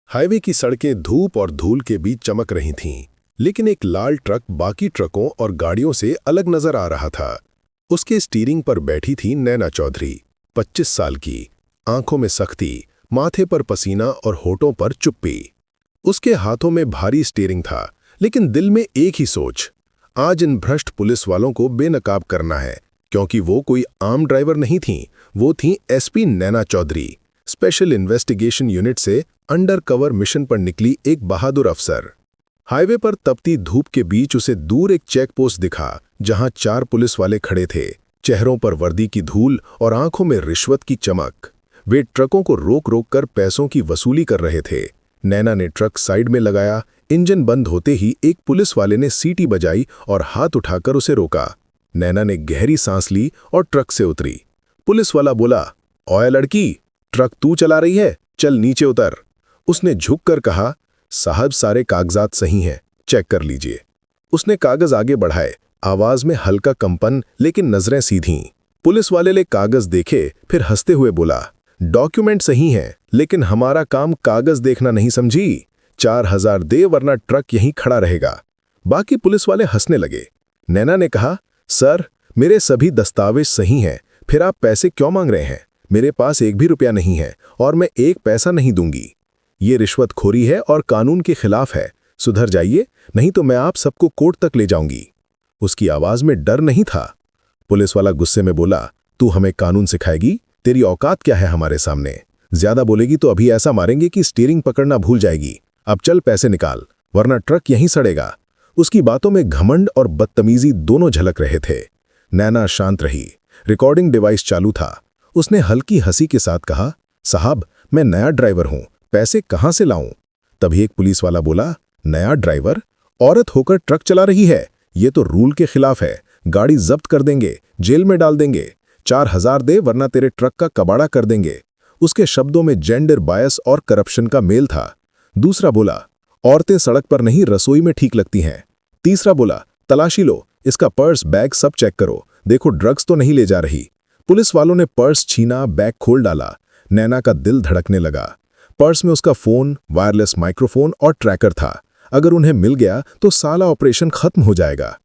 Highway की सड़कें धूप और धूल के बीच चमक रही थीं, लेकिन एक लाल ट्रक बाकी ट्रकों और गाड़ियों से अलग नजर आ रहा था। उसके स्टीयरिंग पर बैठी थी नैना चौधरी, 25 साल की, आंखों में सख्ती, माथे पर पसीना और होठों पर चुप्पी। उसके हाथों में भारी स्टीयरिंग था, लेकिन दिल में एक ही सोच, आज इन भ्रष्ट पुलिस वालों को बेनकाब करना है। क्योंकि वो कोई आम ड्राइवर नहीं थीं, वो थीं एसपी नैना चौधरी, स्पेशल इन्वेस्टिगेशन यूनिट से अंडर कवर मिशन पर निकली एक बहादुर अफसर। हाईवे पर तपती धूप के बीच उसे दूर एक चेक पोस्ट दिखा, जहां 4 पुलिस वाले खड़े थे, चेहरों पर वर्दी की धूल और आंखों में रिश्वत की चमक। वे ट्रकों को रोक रोक कर पैसों की वसूली कर रहे थे। नैना ने ट्रक साइड में लगाया। इंजन बंद होते ही एक पुलिस वाले ने सीटी बजाई और हाथ उठाकर उसे रोका। नैना ने गहरी सांस ली और ट्रक से उतरी। पुलिस वाला बोला, ओए लड़की, ट्रक तू चला रही है, चल नीचे उतर। उसने झुककर कहा, साहब सारे कागजात सही हैं, चेक कर लीजिए। उसने कागज आगे बढ़ाए, आवाज में हल्का कंपन, लेकिन नजरें सीधीं। पुलिस वाले ने कागज देखे, फिर हंसते हुए बोला, डॉक्यूमेंट सही हैं, लेकिन हमारा काम कागज देखना नहीं, समझी। 4000 दे वरना ट्रक यहीं खड़ा रहेगा। बाकी पुलिस वाले हंसने लगे। नैना ने कहा, सर मेरे सभी दस्तावेज सही हैं, फिर आप पैसे क्यों मांग रहे हैं? मेरे पास एक भी रुपया नहीं है और मैं एक पैसा नहीं दूंगी। ये रिश्वतखोरी है और कानून के खिलाफ है। सुधर जाइए, नहीं तो मैं आप सबको कोर्ट तक ले जाऊंगी। उसकी आवाज में डर नहीं था। पुलिस वाला गुस्से में बोला, तू हमें कानून सिखाएगी? तेरी औकात क्या है हमारे सामने? ज्यादा बोलेगी तो अभी ऐसा मारेंगे कि स्टीयरिंग पकड़ना भूल जाएगी। अब चल पैसे निकाल, वरना ट्रक यहीं सड़ेगा। उसकी बातों में घमंड और बदतमीजी दोनों झलक रहे थे। नैना शांत रही। रिकॉर्डिंग डिवाइस चालू था। उसने हल्की हंसी के साथ कहा, साहब मैं नया ड्राइवर हूं, पैसे कहां से लाऊं? तभी एक पुलिस वाला बोला, नया ड्राइवर? औरत होकर ट्रक चला रही है, ये तो रूल के खिलाफ है। गाड़ी जब्त कर देंगे, जेल में डाल देंगे। 4000 दे वरना तेरे ट्रक का कबाड़ा कर देंगे। उसके शब्दों में जेंडर बायस और करप्शन का मेल था। दूसरा बोला, औरतें सड़क पर नहीं रसोई में ठीक लगती हैं। तीसरा बोला, तलाशी लो, इसका पर्स बैग सब चेक करो, देखो ड्रग्स तो नहीं ले जा रही। पुलिस वालों ने पर्स छीना, बैग खोल डाला। नैना का दिल धड़कने लगा। पर्स में उसका फोन, वायरलेस माइक्रोफोन और ट्रैकर था। अगर उन्हें मिल गया तो साला ऑपरेशन खत्म हो जाएगा।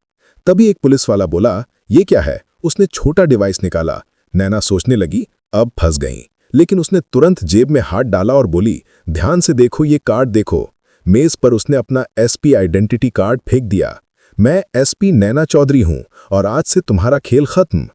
तभी एक पुलिस वाला बोला, ये क्या है? उसने छोटा डिवाइस निकाला। नैना सोचने लगी, अब फंस गई, लेकिन उसने तुरंत जेब में हाथ डाला और बोली, ध्यान से देखो, ये कार्ड देखो। मेज पर उसने अपना एसपी आइडेंटिटी कार्ड फेंक दिया। मैं एसपी नैना चौधरी हूं और आज से तुम्हारा खेल खत्म।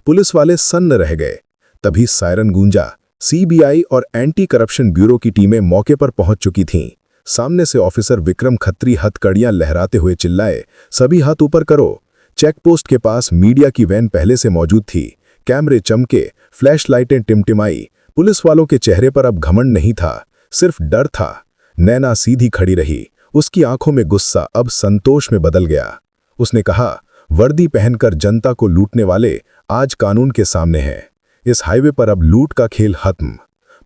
पुलिस वाले सन्न रह गए। तभी सायरन गूंजा। सीबीआई और एंटी करप्शन ब्यूरो की टीमें मौके पर पहुंच चुकी थीं। सामने से ऑफिसर विक्रम खत्री हथकड़ियां लहराते हुए चिल्लाए, सभी हाथ ऊपर करो। चेकपोस्ट के पास मीडिया की वैन पहले से मौजूद थी। कैमरे चमके, फ्लैश लाइटें टिमटिमाई। पुलिस वालों के चेहरे पर अब घमंड नहीं था, सिर्फ डर था। नैना सीधी खड़ी रही। उसकी आंखों में गुस्सा अब संतोष में बदल गया। उसने कहा, वर्दी पहनकर जनता को लूटने वाले आज कानून के सामने हैं। इस हाईवे पर अब लूट का खेल खत्म।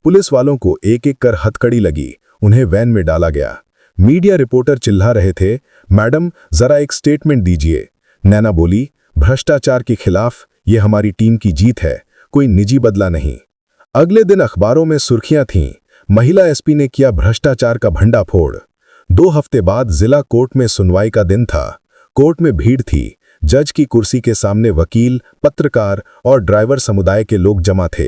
पुलिस वालों को एक एक कर हथकड़ी लगी। उन्हें वैन में डाला गया। मीडिया रिपोर्टर चिल्ला रहे थे, मैडम जरा एक स्टेटमेंट दीजिए। नैना बोली, भ्रष्टाचार के खिलाफ ये हमारी टीम की जीत है, कोई निजी बदला नहीं। अगले दिन अखबारों में सुर्खियां थीं, महिला एसपी ने किया भ्रष्टाचार का भंडाफोड़। 2 हफ्ते बाद जिला कोर्ट में सुनवाई का दिन था। कोर्ट में भीड़ थी। जज की कुर्सी के सामने वकील, पत्रकार और ड्राइवर समुदाय के लोग जमा थे।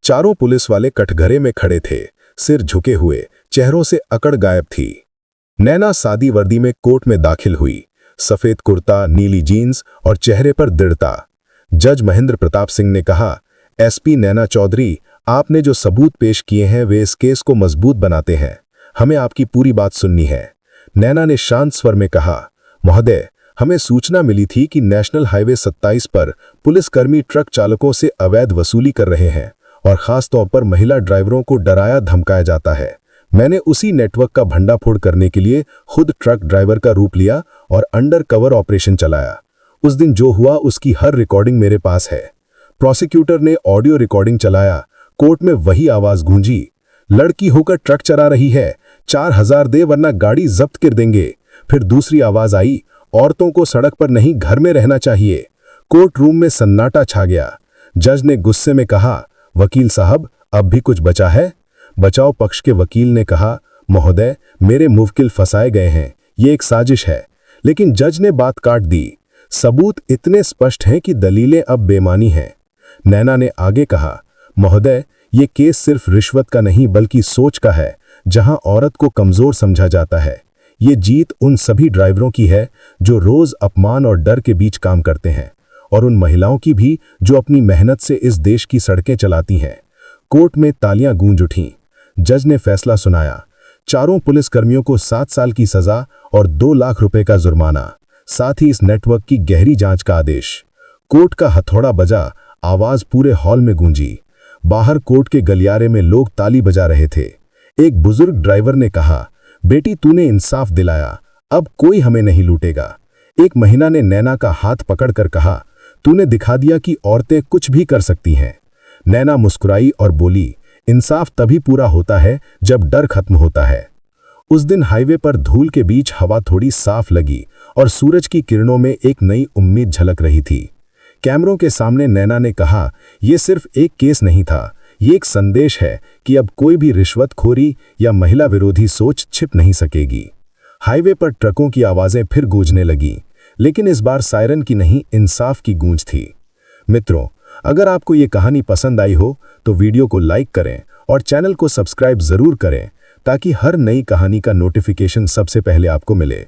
चारों पुलिस वाले कटघरे में खड़े थे, सिर झुके हुए, चेहरों से अकड़ गायब थी। नैना सादी वर्दी में कोर्ट में दाखिल हुई, सफेद कुर्ता, नीली जीन्स और चेहरे पर दृढ़ता। जज महेंद्र प्रताप सिंह ने कहा, एसपी नैना चौधरी, आपने जो सबूत पेश किए हैं वे इस केस को मजबूत बनाते हैं। हमें आपकी पूरी बात सुननी है। नैना ने शांत स्वर में कहा, महोदय, हमें सूचना मिली थी कि नेशनल हाईवे 27 पर पुलिसकर्मी ट्रक चालकों से अवैध वसूली कर रहे हैं और खास तौर पर महिला ड्राइवरों को डराया धमकाया जाता है। मैंने उसी नेटवर्क का भंडाफोड़ करने के लिए खुद ट्रक ड्राइवर का रूप लिया और अंडर कवर ऑपरेशन चलाया। उस दिन जो हुआ उसकी हर रिकॉर्डिंग मेरे पास है। प्रोसिक्यूटर ने ऑडियो रिकॉर्डिंग चलाया। कोर्ट में वही आवाज गूंजी, लड़की होकर ट्रक चला रही है, 4000 दे वरना गाड़ी जब्त कर देंगे। फिर दूसरी आवाज आई, औरतों को सड़क पर नहीं घर में रहना चाहिए। कोर्ट रूम में सन्नाटा छा गया। जज ने गुस्से में कहा, वकील साहब अब भी कुछ बचा है? बचाव पक्ष के वकील ने कहा, महोदय, मेरे मुवक्किल फंसाए गए हैं, ये एक साजिश है। लेकिन जज ने बात काट दी। सबूत इतने स्पष्ट हैं कि दलीलें अब बेमानी हैं। नैना ने आगे कहा, महोदय, ये केस सिर्फ रिश्वत का नहीं बल्कि सोच का है, जहां औरत को कमजोर समझा जाता है। ये जीत उन सभी ड्राइवरों की है जो रोज अपमान और डर के बीच काम करते हैं, और उन महिलाओं की भी जो अपनी मेहनत से इस देश की सड़कें चलाती हैं। कोर्ट में तालियां गूंज उठीं। जज ने फैसला सुनाया। चारों पुलिसकर्मियों को 7 साल की सजा और 2 लाख रुपए का जुर्माना, साथ ही इस नेटवर्क की गहरी जांच का आदेश। कोर्ट का हथौड़ा बजा, आवाज पूरे हॉल में गूंजी। बाहर कोर्ट के गलियारे में लोग ताली बजा रहे थे। एक बुजुर्ग ड्राइवर ने कहा, बेटी, तूने इंसाफ दिलाया, अब कोई हमें नहीं लूटेगा। एक महिला ने नैना का हाथ पकड़कर कहा, तूने दिखा दिया कि औरतें कुछ भी कर सकती हैं। नैना मुस्कुराई और बोली, इंसाफ तभी पूरा होता है जब डर खत्म होता है। उस दिन हाईवे पर धूल के बीच हवा थोड़ी साफ लगी और सूरज की किरणों में एक नई उम्मीद झलक रही थी। कैमरों के सामने नैना ने कहा, यह सिर्फ एक केस नहीं था, ये एक संदेश है कि अब कोई भी रिश्वतखोरी या महिला विरोधी सोच छिप नहीं सकेगी। हाईवे पर ट्रकों की आवाजें फिर गूंजने लगीं, लेकिन इस बार सायरन की नहीं, इंसाफ की गूंज थी। मित्रों, अगर आपको ये कहानी पसंद आई हो तो वीडियो को लाइक करें और चैनल को सब्सक्राइब जरूर करें, ताकि हर नई कहानी का नोटिफिकेशन सबसे पहले आपको मिले।